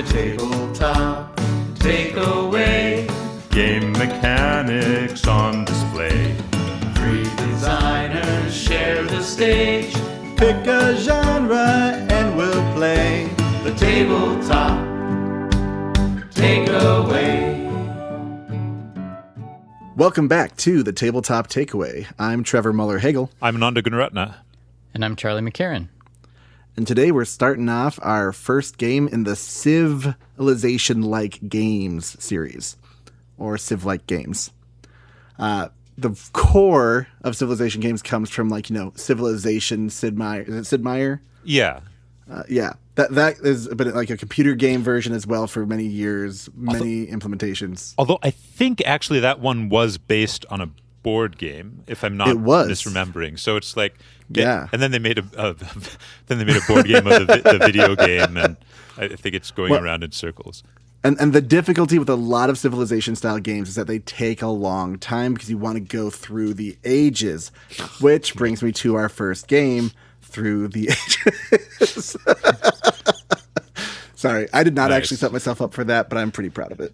The tabletop takeaway. Game mechanics on display. 3 designers share the stage. Pick a genre and we'll play. The tabletop takeaway. Welcome back to the Tabletop Takeaway. I'm Trevor Muller-Hagel. I'm Ananda Gunaratna. And I'm Charlie McCarran. And today we're starting off our first game in the Civilization-like games series, or Civ-like games. The core of Civilization games comes from, Civilization, Sid Meier. Is it Sid Meier? Yeah. Yeah. That has been like a computer game version as well for many years, many implementations. Although I think actually that one was based on a board game, if I'm not misremembering. So it's like, yeah. And then they made a board game of the video game, and I think it's going around in circles. And the difficulty with a lot of Civilization-style games is that they take a long time because you want to go through the ages, which brings me to our first game, Through the Ages. Sorry, I did not actually set myself up for that, but I'm pretty proud of it.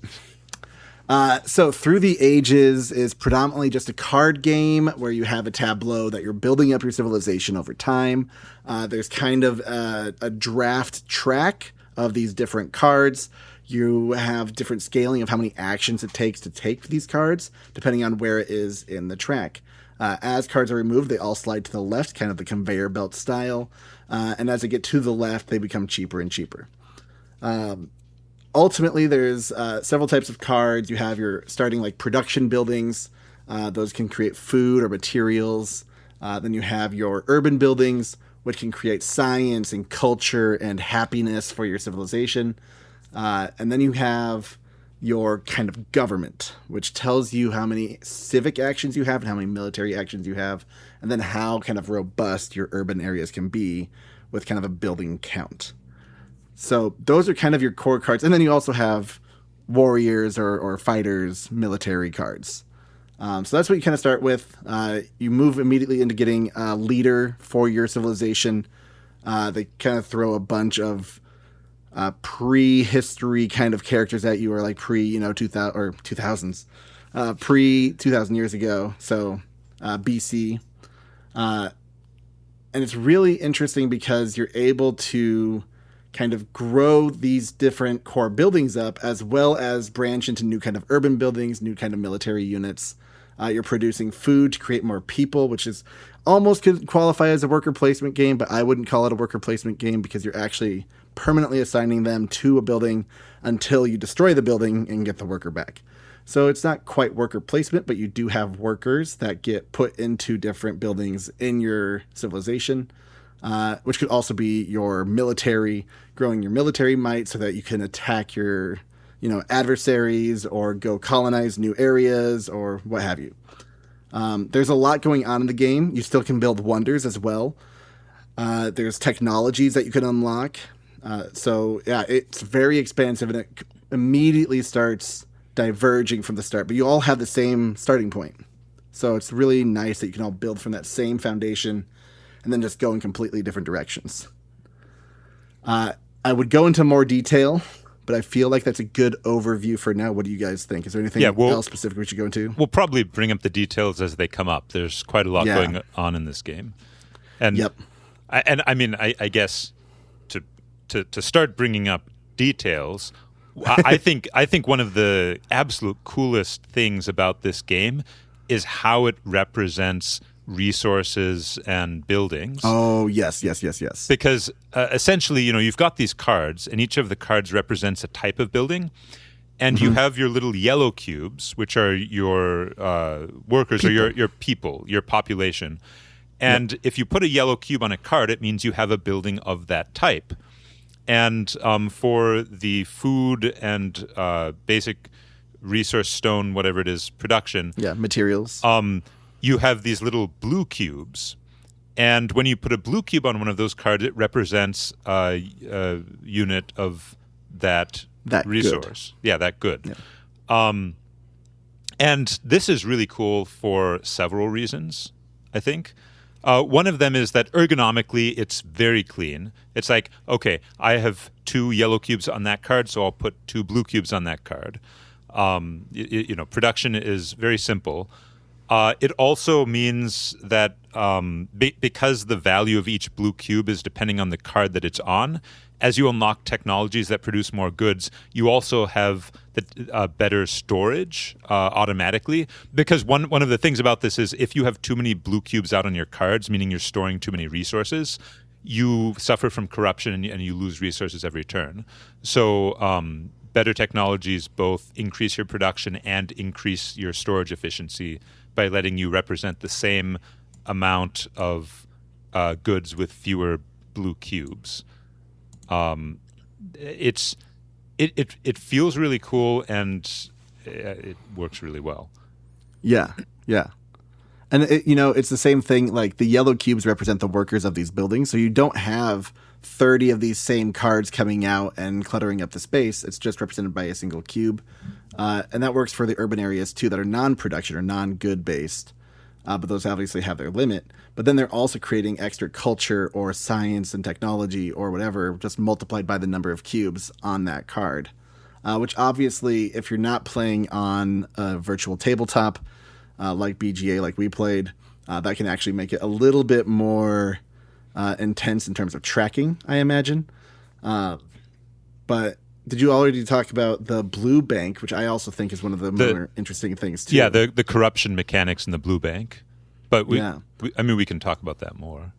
So Through the Ages is predominantly just a card game where you have a tableau that you're building up your civilization over time. There's kind of a draft track of these different cards. You have different scaling of how many actions it takes to take these cards, depending on where it is in the track. As cards are removed, they all slide to the left, kind of the conveyor belt style. And as they get to the left, they become cheaper and cheaper. Ultimately, there's several types of cards. You have your starting production buildings. Those can create food or materials. Then you have your urban buildings, which can create science and culture and happiness for your civilization. And then you have your kind of government, which tells you how many civic actions you have and how many military actions you have, and then how kind of robust your urban areas can be with kind of a building count. So those are kind of your core cards. And then you also have warriors or fighters, military cards. So that's what you kind of start with. You move immediately into getting a leader for your civilization. They kind of throw a bunch of pre-history kind of characters at you, or like 2000 or 2000s, pre 2000 years ago. So BC. And it's really interesting because you're able to kind of grow these different core buildings up, as well as branch into new kind of urban buildings, new kind of military units. You're producing food to create more people, which is almost could qualify as a worker placement game, but I wouldn't call it a worker placement game because you're actually permanently assigning them to a building until you destroy the building and get the worker back. So it's not quite worker placement, but you do have workers that get put into different buildings in your civilization, which could also be your military, growing your military might so that you can attack your adversaries or go colonize new areas or what have you. There's a lot going on in the game. You still can build wonders as well. There's technologies that you can unlock. So yeah, it's very expansive, and it immediately starts diverging from the start, but you all have the same starting point. So it's really nice that you can all build from that same foundation and then just go in completely different directions. I would go into more detail, but I feel like that's a good overview for now. What do you guys think? Is there anything else specific we should go into? We'll probably bring up the details as they come up. There's quite a lot going on in this game. And yep. I guess to start bringing up details, I think one of the absolute coolest things about this game is how it represents resources and buildings. Oh, yes. Because essentially, you've got these cards, and each of the cards represents a type of building, and you have your little yellow cubes, which are your workers or your people, your population. And if you put a yellow cube on a card, it means you have a building of that type. And for the food and basic resource stone, whatever it is, production. Yeah, materials. You have these little blue cubes. And when you put a blue cube on one of those cards, it represents a unit of that resource. Good. Yeah, that good. Yeah. And this is really cool for several reasons, I think. One of them is that ergonomically, it's very clean. It's like, okay, I have 2 yellow cubes on that card, so I'll put 2 blue cubes on that card. Production is very simple. It also means that because the value of each blue cube is depending on the card that it's on, as you unlock technologies that produce more goods, you also have the better storage automatically. Because one of the things about this is if you have too many blue cubes out on your cards, meaning you're storing too many resources, you suffer from corruption and you lose resources every turn. So better technologies both increase your production and increase your storage efficiency by letting you represent the same amount of goods with fewer blue cubes. It feels really cool and it works really well. Yeah. And it's the same thing. Like the yellow cubes represent the workers of these buildings, so you don't have 30 of these same cards coming out and cluttering up the space. It's just represented by a single cube, and that works for the urban areas too that are non-production or non-good based. But those obviously have their limit. But then they're also creating extra culture or science and technology or whatever, just multiplied by the number of cubes on that card. Which obviously, if you're not playing on a virtual tabletop like BGA, like we played, that can actually make it a little bit more intense in terms of tracking, I imagine. But did you already talk about the blue bank, which I also think is one of the more interesting things too? Yeah, the corruption mechanics in the blue bank. But we can talk about that more.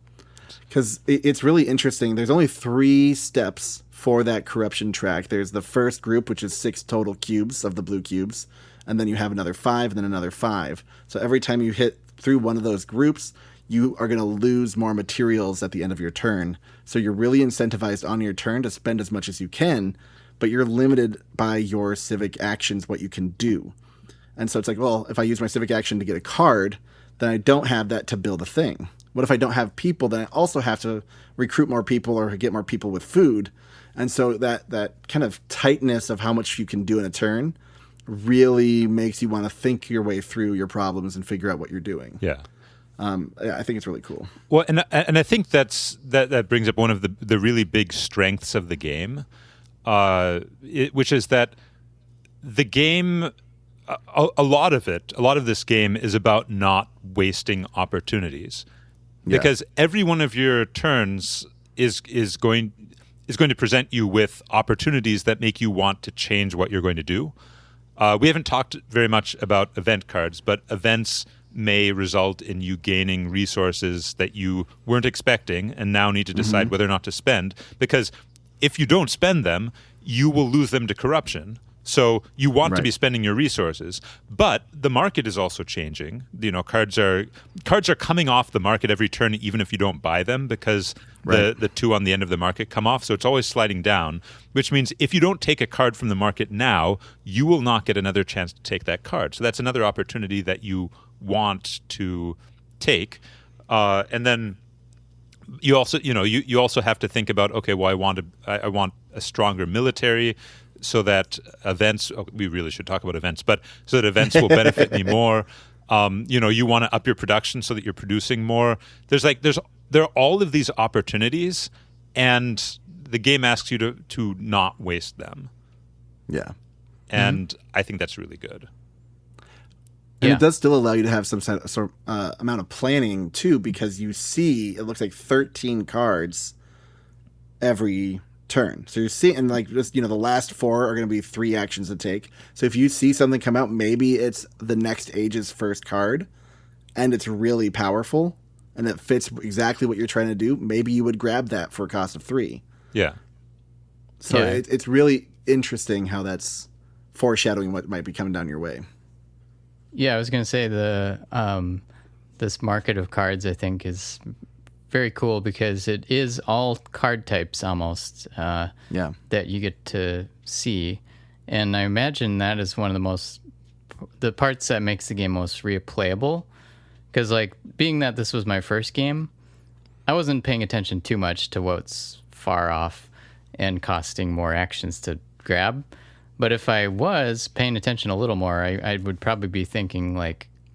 Because it's really interesting. There's only 3 steps for that corruption track. There's the first group, which is 6 total cubes of the blue cubes. And then you have another 5 and then another 5. So every time you hit through one of those groups, you are going to lose more materials at the end of your turn. So you're really incentivized on your turn to spend as much as you can, but you're limited by your civic actions, what you can do. And so it's like, well, if I use my civic action to get a card, then I don't have that to build a thing. What if I don't have people? Then I also have to recruit more people or get more people with food. And so that kind of tightness of how much you can do in a turn really makes you want to think your way through your problems and figure out what you're doing. Yeah. I think it's really cool. Well, and I think that brings up one of the really big strengths of the game, which is that the game, a lot of this game is about not wasting opportunities, because every one of your turns is going to present you with opportunities that make you want to change what you're going to do. We haven't talked very much about event cards, but events may result in you gaining resources that you weren't expecting and now need to decide whether or not to spend, because if you don't spend them, you will lose them to corruption. So you want to be spending your resources, but the market is also changing. Cards are coming off the market every turn, even if you don't buy them, because the 2 on the end of the market come off. So it's always sliding down, which means if you don't take a card from the market now, you will not get another chance to take that card. So that's another opportunity that you want to take, and then you also you also have to think about, okay, well, I want a stronger military, so that events, we really should talk about events, but so that events will benefit me more. You want to up your production so that you're producing more. There are all of these opportunities, and the game asks you to not waste them. Yeah. And I think that's really good. And it does still allow you to have some sort of amount of planning too, because you see, it looks like 13 cards every turn. So you're seeing, and like just, the last 4 are going to be 3 actions to take. So if you see something come out, maybe it's the next age's first card and it's really powerful and it fits exactly what you're trying to do, maybe you would grab that for a cost of 3. Yeah. So it's really interesting how that's foreshadowing what might be coming down your way. Yeah, I was going to say this market of cards, I think, is very cool because it is all card types almost that you get to see. And I imagine that is one of the parts that makes the game most replayable. Because, being that this was my first game, I wasn't paying attention too much to what's far off and costing more actions to grab. But if I was paying attention a little more, I would probably be thinking,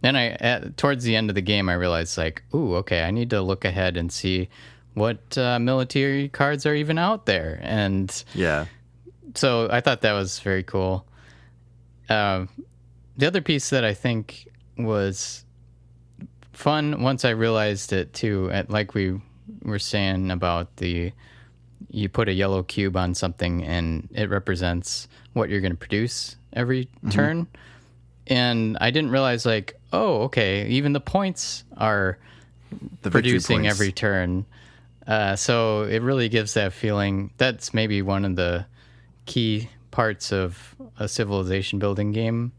then towards the end of the game, I realized like, ooh, okay, I need to look ahead and see what military cards are even out there. And Yeah. so I thought that was very cool. The other piece that I think was fun once I realized it too, like we were saying about you put a yellow cube on something and it represents what you're going to produce every turn. And I didn't realize like, oh, okay, even the points are The victory producing points. every turn. So it really gives that feeling. That's maybe one of the key parts of a civilization building game,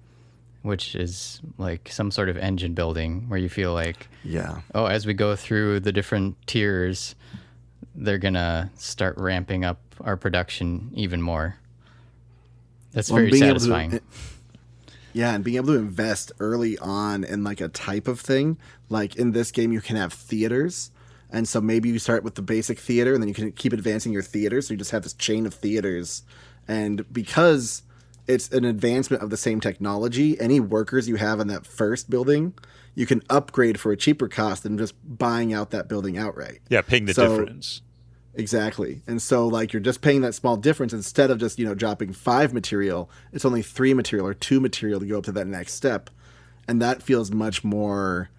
which is like some sort of engine building where you feel like, Yeah. oh, as we go through the different tiers, they're going to start ramping up our production even more. That's Well, very being able to- satisfying. Yeah, and being able to invest early on in like a type of thing. Like in this game, you can have theaters. And so maybe you start with the basic theater and then you can keep advancing your theater. So you just have this chain of theaters. And because it's an advancement of the same technology, any workers you have in that first building, you can upgrade for a cheaper cost than just buying out that building outright. Yeah, paying the So- difference. Exactly. And so like you're just paying that small difference instead of just, dropping 5 material, it's only 3 material or 2 material to go up to that next step. And that feels much more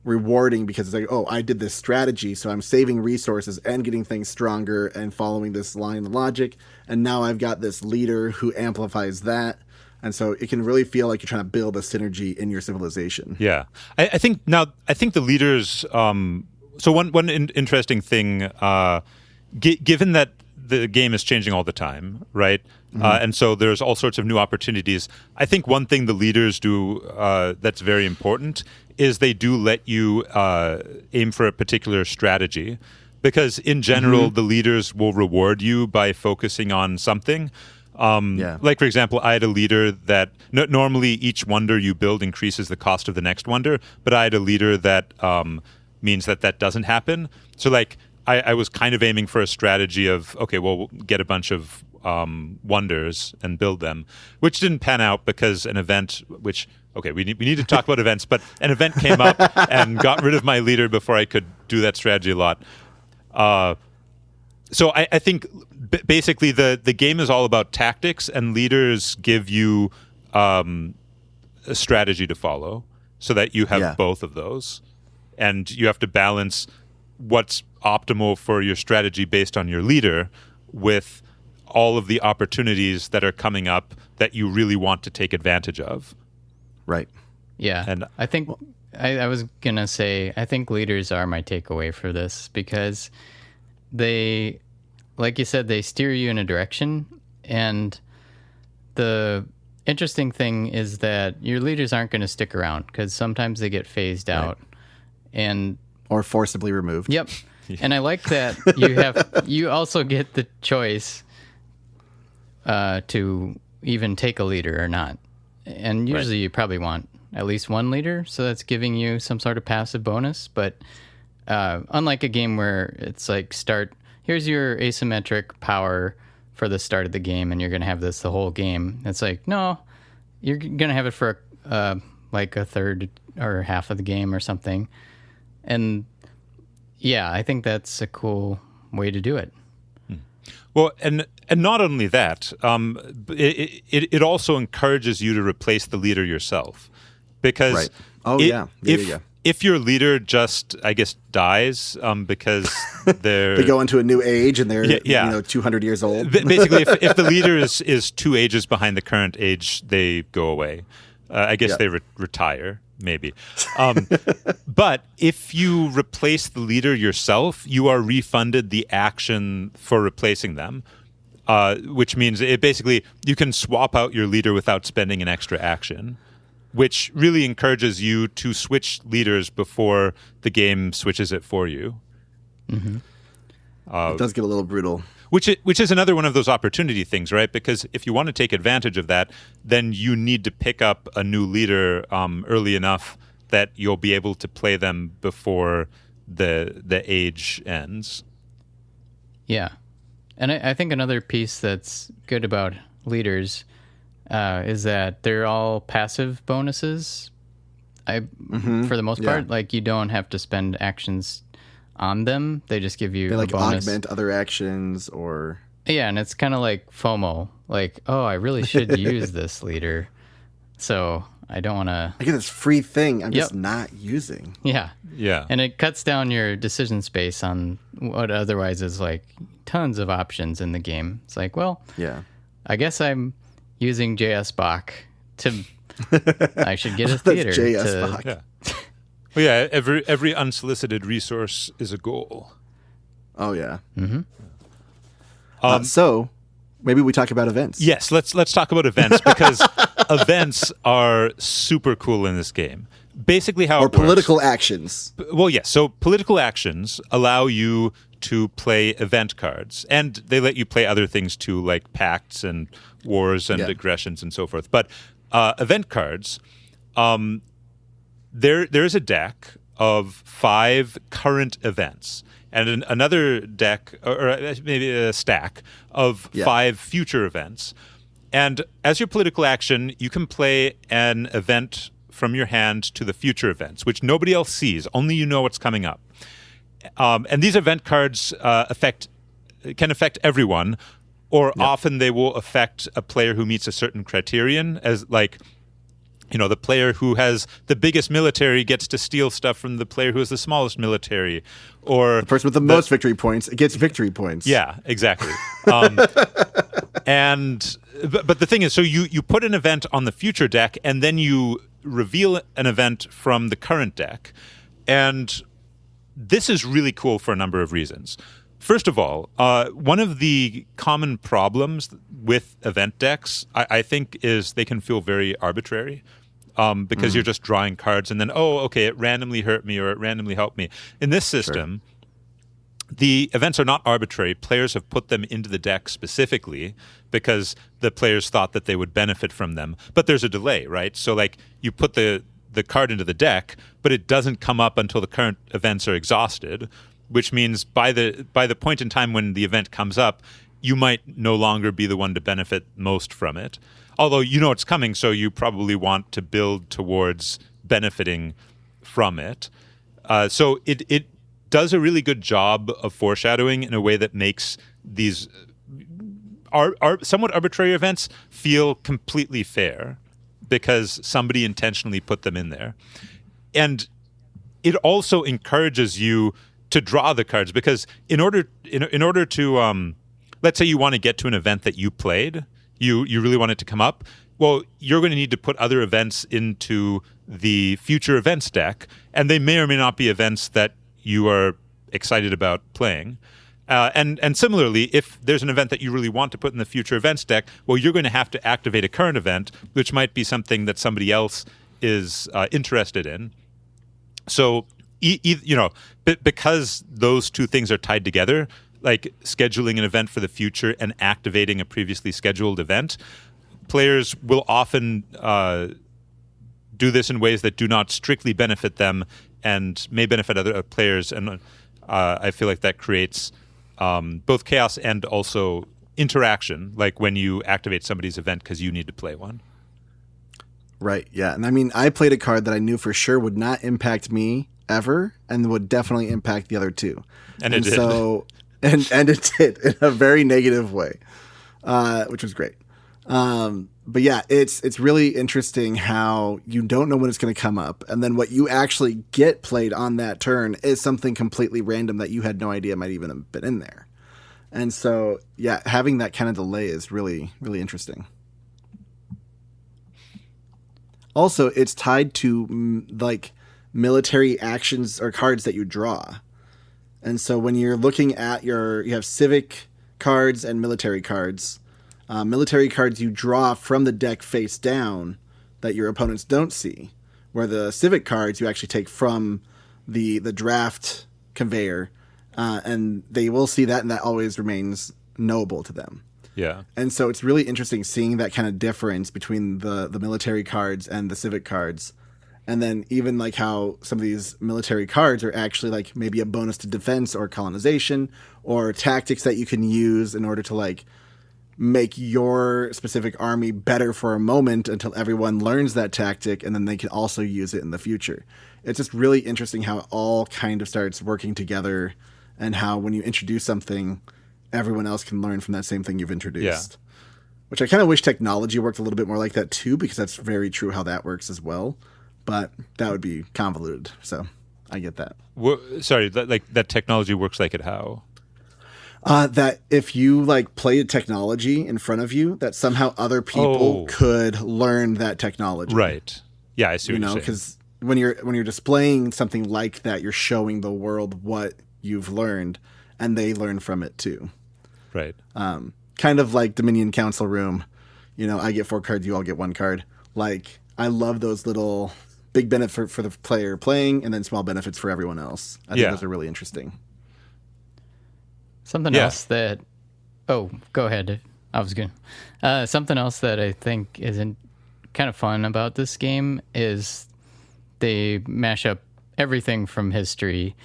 rewarding because it's like, oh, I did this strategy, so I'm saving resources and getting things stronger and following this line of logic. And now I've got this leader who amplifies that. And so it can really feel like you're trying to build a synergy in your civilization. Yeah, I think the leaders. So one interesting thing, given that the game is changing all the time, right? And so there's all sorts of new opportunities. I think one thing the leaders do that's very important is they do let you aim for a particular strategy, because in general the leaders will reward you by focusing on something. Like, for example, I had a leader that normally each wonder you build increases the cost of the next wonder, but I had a leader that means that doesn't happen. So, like, I was kind of aiming for a strategy of, okay, well, we'll get a bunch of wonders and build them, which didn't pan out because an event, which, okay, we need to talk about events, but an event came up and got rid of my leader before I could do that strategy a lot. So I think basically the game is all about tactics, and leaders give you a strategy to follow so that you have both of those. And you have to balance what's optimal for your strategy based on your leader with all of the opportunities that are coming up that you really want to take advantage of. Right. Yeah. And I think I was going to say, I think leaders are my takeaway for this because they, like you said, they steer you in a direction. And the interesting thing is that your leaders aren't going to stick around because sometimes they get phased out. And Or forcibly removed. yep. And I like that you also get the choice to even take a leader or not. And usually you probably want at least one leader, so that's giving you some sort of passive bonus. But unlike a game where it's like here's your asymmetric power for the start of the game, and you're going to have this the whole game. It's like, no, you're going to have it for like a third or half of the game or something. And yeah, I think that's a cool way to do it. Well, and not only that, it also encourages you to replace the leader yourself, because Right. Oh, yeah. if your leader just, I guess, dies because they're They go into a new age and they're Yeah. 200 years old. basically if the leader is 2 ages behind the current age, they go away. I guess they retire. Maybe. But if you replace the leader yourself, you are refunded the action for replacing them, which means basically you can swap out your leader without spending an extra action, which really encourages you to switch leaders before the game switches it for you. It does get a little brutal. Which is another one of those opportunity things, right? Because if you want to take advantage of that, then you need to pick up a new leader early enough that you'll be able to play them before the age ends. Yeah. And I think another piece that's good about leaders is that they're all passive bonuses. For the most part, like you don't have to spend actions on them. They just give you They a like bonus. augment other actions or... Yeah, and it's kind of like FOMO. Like, oh, I really should use this leader. So I don't want to... I get this free thing I'm just not using. Yeah. Yeah. And it cuts down your decision space on what otherwise is like tons of options in the game. It's like, well, I guess I'm using JS Bach to... I should get a theater. JS Bach. Yeah. Well, yeah, every unsolicited resource is a goal. Oh, yeah. So maybe we talk about events. Yes, let's talk about events because events are super cool in this game. Basically how Or it works. political actions. Well, yes. So political actions allow you to play event cards, and they let you play other things too, like pacts and wars and aggressions and so forth. But event cards, there's a deck of 5 current events, and another deck, or maybe a stack of 5 future events. And as your political action, you can play an event from your hand to the future events, which nobody else sees. Only you know what's coming up. And these event cards can affect everyone, or often they will affect a player who meets a certain criterion, as like, you know, the player who has the biggest military gets to steal stuff from the player who has the smallest military, or The person with the most victory points gets victory points. yeah, exactly. And but the thing is, so you put an event on the future deck, and then you reveal an event from the current deck, and this is really cool for a number of reasons. First of all, one of the common problems with event decks, I think, is they can feel very arbitrary. Because you're just drawing cards and then, oh, okay, it randomly hurt me or it randomly helped me. In this system, the events are not arbitrary. Players have put them into the deck specifically because the players thought that they would benefit from them. But there's a delay, right? So like you put the card into the deck, but it doesn't come up until the current events are exhausted, which means by the point in time when the event comes up, you might no longer be the one to benefit most from it. Although you know it's coming, so you probably want to build towards benefiting from it. So it does a really good job of foreshadowing in a way that makes these somewhat arbitrary events feel completely fair because somebody intentionally put them in there. And it also encourages you to draw the cards because in order to let's say you want to get to an event that you played, you really want it to come up, well, you're going to need to put other events into the future events deck, and they may or may not be events that you are excited about playing. And similarly, if there's an event that you really want to put in the future events deck, well, you're going to have to activate a current event, which might be something that somebody else is interested in. So, because those two things are tied together, like scheduling an event for the future and activating a previously scheduled event, players will often do this in ways that do not strictly benefit them and may benefit other players. And I feel like that creates both chaos and also interaction, like when you activate somebody's event because you need to play one. Right, yeah. And I mean, I played a card that I knew for sure would not impact me ever and would definitely impact the other two. And it did. So, and it did in a very negative way, which was great. But yeah, it's really interesting how you don't know when it's going to come up. And then what you actually get played on that turn is something completely random that you had no idea might even have been in there. And so, yeah, having that kind of delay is really, really interesting. Also, it's tied to like military actions or cards that you draw. And so when you're looking at you have civic cards and military cards. Military cards you draw from the deck face down that your opponents don't see, where the civic cards you actually take from the draft conveyor, and they will see that, and that always remains knowable to them. Yeah. And so it's really interesting seeing that kind of difference between the military cards and the civic cards. And then even like how some of these military cards are actually like maybe a bonus to defense or colonization or tactics that you can use in order to like make your specific army better for a moment until everyone learns that tactic, and then they can also use it in the future. It's just really interesting how it all kind of starts working together, and how when you introduce something, everyone else can learn from that same thing you've introduced. Which I kind of wish technology worked a little bit more like that too, because that's very true how that works as well. But that would be convoluted, so I get that. Sorry, that technology works like it how? That if you like play a technology in front of you, that somehow other people could learn that technology. Right. Yeah, I see what you're saying. Because when you're displaying something like that, you're showing the world what you've learned, and they learn from it too. Right. Kind of like Dominion Council Room. I get 4 cards, you all get 1 card. Like, I love those little big benefit for the player playing, and then small benefits for everyone else. I think those are really interesting. Something else that... Oh, go ahead. I was good. Something else that I think isn't kind of fun about this game is they mash up everything from history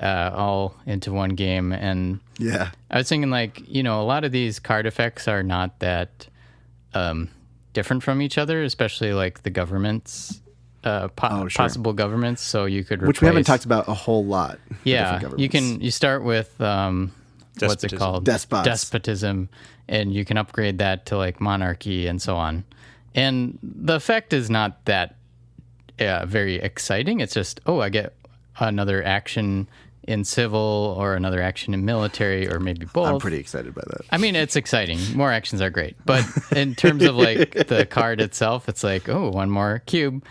all into one game. And I was thinking, like, a lot of these card effects are not that different from each other, especially like the governments, possible governments. So you could replace... Which we haven't talked about a whole lot. Yeah, you start with... what's it called? Despotism. And you can upgrade that to like monarchy and so on. And the effect is not that very exciting. It's just, I get another action in civil or another action in military, or maybe both. I'm pretty excited by that. I mean, it's exciting. More actions are great. But in terms of like the card itself, it's like, 1 more cube.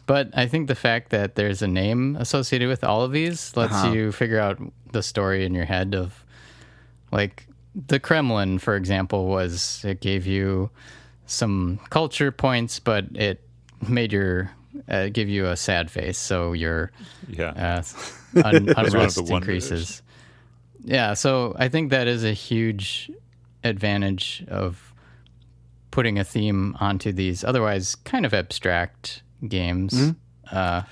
But I think the fact that there's a name associated with all of these lets you figure out the story in your head of, like, the Kremlin, for example, it gave you some culture points, but it made give you a sad face, so your unrest increases. Yeah, so I think that is a huge advantage of putting a theme onto these otherwise kind of abstract games. Mm-hmm. I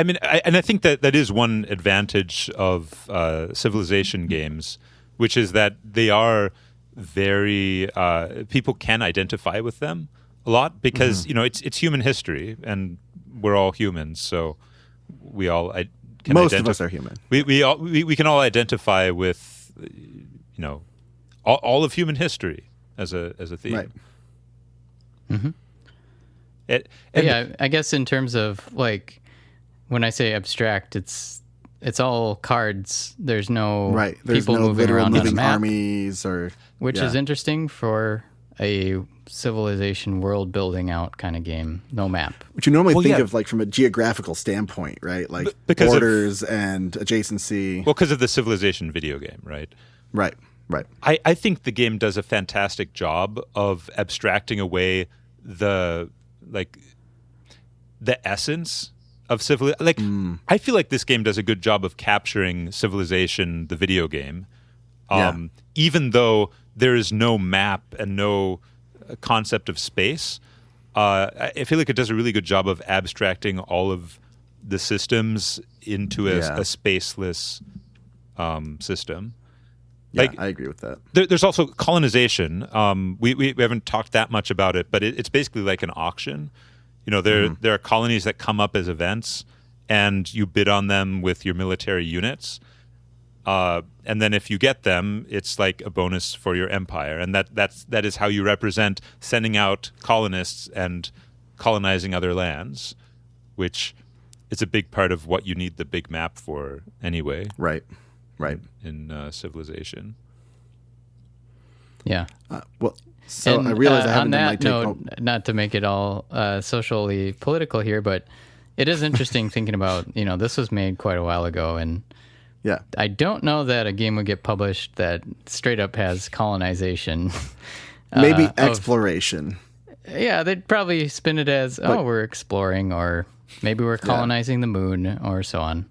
mean, I think that is one advantage of Civilization games, which is that they are very people can identify with them a lot because it's human history, and we're all humans, so we all can most of us are human. We can all identify with all of human history as a theme. Right. Mm-hmm. I guess in terms of, like, when I say abstract, it's all cards. There's no people moving around on a map, armies, which is interesting for a Civilization world building out kind of game. No map, which you normally think of like from a geographical standpoint, right? Like because borders and adjacency. Well, because of the Civilization video game, right? Right. I think the game does a fantastic job of abstracting away the essence of civilization. I feel like this game does a good job of capturing Civilization, the video game, even though there is no map and no concept of space. I feel like it does a really good job of abstracting all of the systems into a spaceless system. Yeah, I agree with that. There's also colonization. We haven't talked that much about it, but it's basically like an auction. There are colonies that come up as events, and you bid on them with your military units. And then if you get them, it's like a bonus for your empire. And that is how you represent sending out colonists and colonizing other lands, which is a big part of what you need the big map for anyway. Right. In Civilization. Yeah. So I realize I haven't on that note, not to make it all socially political here, but it is interesting thinking about, this was made quite a while ago, and I don't know that a game would get published that straight up has colonization. Maybe exploration. They'd probably spin it as, we're exploring, or maybe we're colonizing the moon, or so on.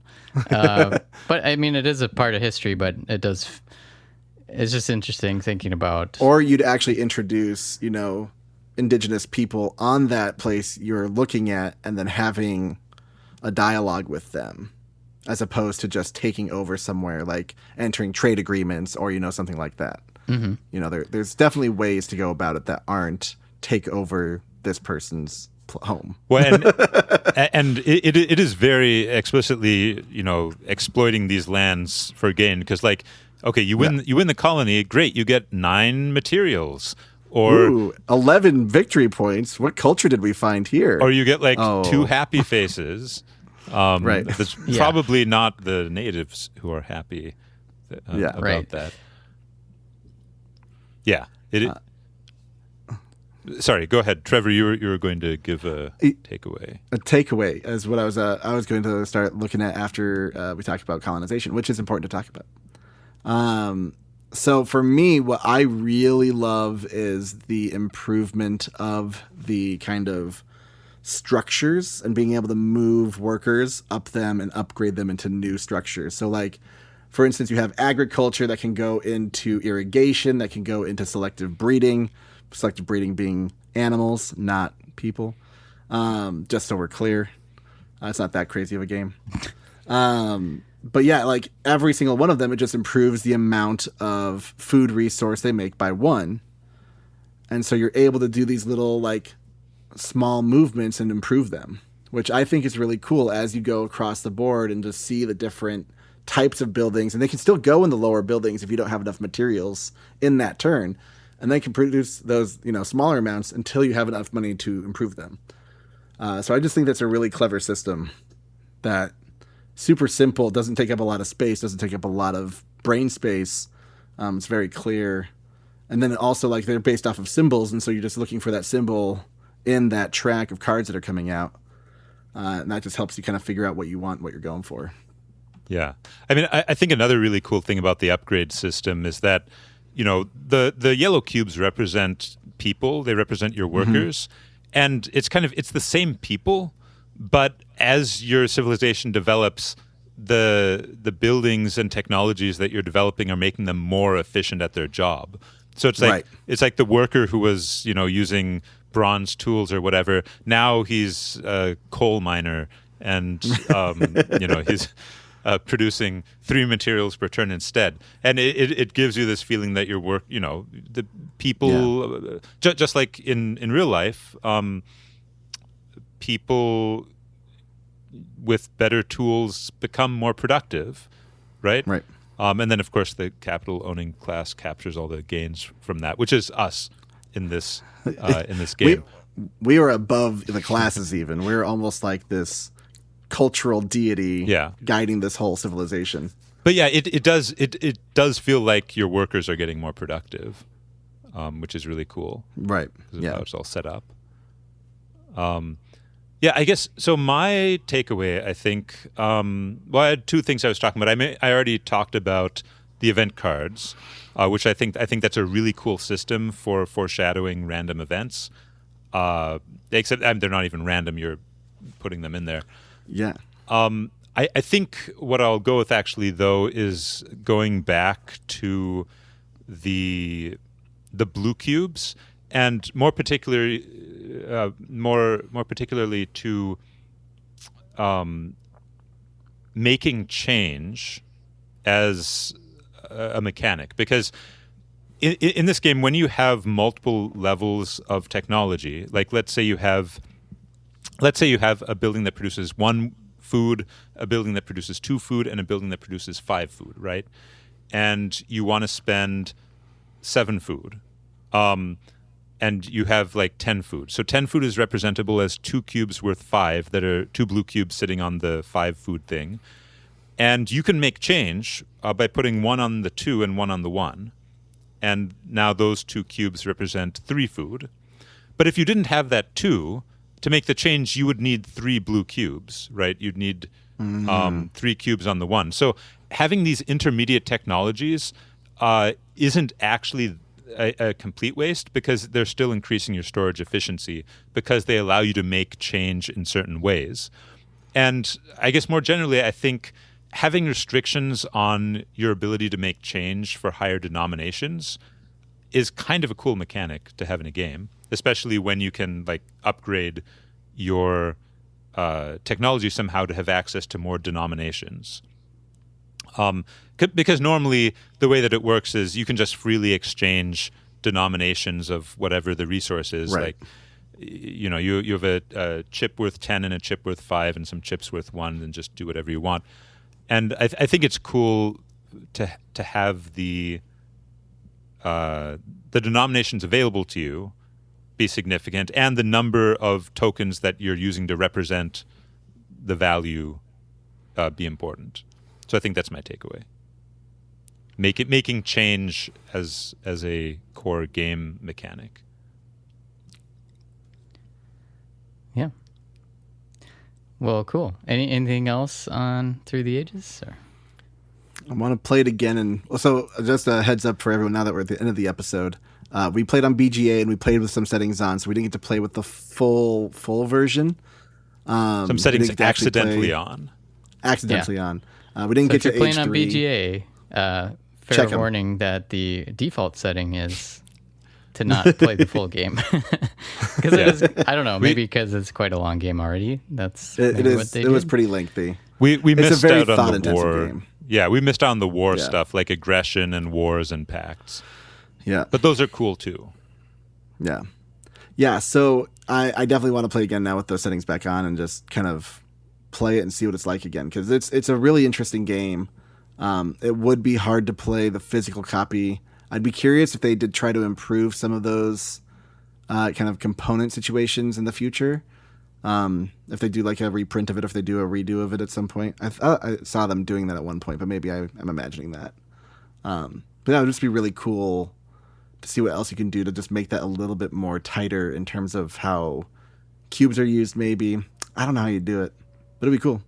But I mean, it is a part of history, but it's just interesting thinking about. Or you'd actually introduce, indigenous people on that place you're looking at, and then having a dialogue with them, as opposed to just taking over somewhere, like entering trade agreements or, something like that. You know, there's definitely ways to go about it that aren't take over this person's home. Well, and it is very explicitly, you know, exploiting these lands for gain, because like, okay, you win the colony, great, you get 9 materials, or Ooh, 11 victory points. What culture did we find here? or you get like 2 happy faces. Right. That's probably not the natives who are happy about Right. that. Yeah. Sorry, go ahead, Trevor. You were going to give a takeaway. A takeaway is what I was going to start looking at after we talked about colonization, which is important to talk about. So for me, what I really love is the improvement of the kind of structures and being able to move workers up them and upgrade them into new structures. So like, for instance, you have agriculture that can go into irrigation, that can go into selective breeding being animals, not people. Just so we're clear. It's not that crazy of a game. But yeah, like every single one of them, it just improves the amount of food resource they make by 1. And so you're able to do these little like small movements and improve them, which I think is really cool as you go across the board and just see the different types of buildings. And they can still go in the lower buildings if you don't have enough materials in that turn. And they can produce those, you know, smaller amounts until you have enough money to improve them. So I just think that's a really clever system that super simple, doesn't take up a lot of space, doesn't take up a lot of brain space. It's very clear. And then also like they're based off of symbols. And so you're just looking for that symbol in that track of cards that are coming out. And that just helps you kind of figure out what you want, what you're going for. Yeah. I mean, I think another really cool thing about the upgrade system is that, you know, the yellow cubes represent people. They represent your workers. And it's the same people, but as your civilization develops, the buildings and technologies that you're developing are making them more efficient at their job. So it's like it's like the worker who was, you know, using bronze tools or whatever. Now he's a coal miner, and you know, he's producing 3 materials per turn instead. And it gives you this feeling that your work, you know, the people, just like in real life, people with better tools become more productive, right? Right. And then, of course, the capital-owning class captures all the gains from that, which is us in this game. We are above the classes even. We're almost like this cultural deity guiding this whole civilization. But yeah, it does feel like your workers are getting more productive, which is really cool. Right. Because of how it's all set up. Yeah, I guess so. My takeaway, I think, well, I had 2 things I was talking about. I already talked about the event cards, which I think that's a really cool system for foreshadowing random events. Except they're not even random; you're putting them in there. Yeah. I think what I'll go with actually though is going back to the blue cubes, and more particularly to making change as a mechanic, because in this game, when you have multiple levels of technology, like let's say you have a building that produces 1 food, a building that produces 2 food, and a building that produces 5 food, right? And you want to spend 7 food. And you have like 10 food. So 10 food is representable as 2 cubes worth 5 that are 2 blue cubes sitting on the 5 food thing. And you can make change by putting 1 on the 2 and 1 on the 1. And now those 2 cubes represent 3 food. But if you didn't have that 2, to make the change, you would need 3 blue cubes, right? You'd need 3 cubes on the 1. So having these intermediate technologies isn't actually a complete waste, because they're still increasing your storage efficiency, because they allow you to make change in certain ways. And I guess more generally, I think having restrictions on your ability to make change for higher denominations is kind of a cool mechanic to have in a game, especially when you can like upgrade your technology somehow to have access to more denominations. Because normally the way that it works is you can just freely exchange denominations of whatever the resource is. Right. Like, you know, you have a chip worth 10 and a chip worth 5 and some chips worth 1, and just do whatever you want. And I think it's cool to have the denominations available to you be significant, and the number of tokens that you're using to represent the value be important. So I think that's my takeaway. Making change as a core game mechanic. Yeah. Well, cool. Anything else on Through the Ages? Or? I want to play it again. And so just a heads up for everyone now that we're at the end of the episode. We played on BGA and we played with some settings on, so we didn't get to play with the full version. Some settings accidentally on. Accidentally on. We didn't So get to if you're playing on H3. BGA, fair Check 'em. warning that the default setting is to not play the full game. Because it is, I don't know, maybe because it's quite a long game already. That's It maybe is. what they It was did. pretty lengthy. We It's a missed very out on the thought-intensive war. game. Yeah, we missed out on the war Yeah. stuff like aggression and wars and pacts. Yeah. But those are cool too. Yeah. Yeah, so I definitely want to play again now with those settings back on and just kind of play it and see what it's like again, because it's a really interesting game. It would be hard to play the physical copy. I'd be curious if they did try to improve some of those kind of component situations in the future. If they do like a reprint of it, if they do a redo of it at some point. I saw them doing that at one point, but maybe I'm imagining that. But that would just be really cool to see what else you can do to just make that a little bit more tighter in terms of how cubes are used, maybe. I don't know how you do it, but it'd be cool.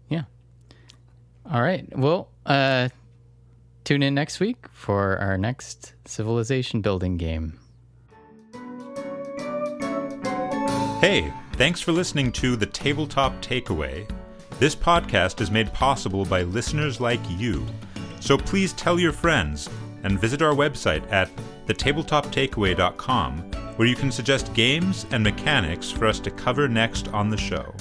Yeah. All right. Well, tune in next week for our next civilization building game. Hey, thanks for listening to The Tabletop Takeaway. This podcast is made possible by listeners like you. So please tell your friends and visit our website at thetabletoptakeaway.com, where you can suggest games and mechanics for us to cover next on the show.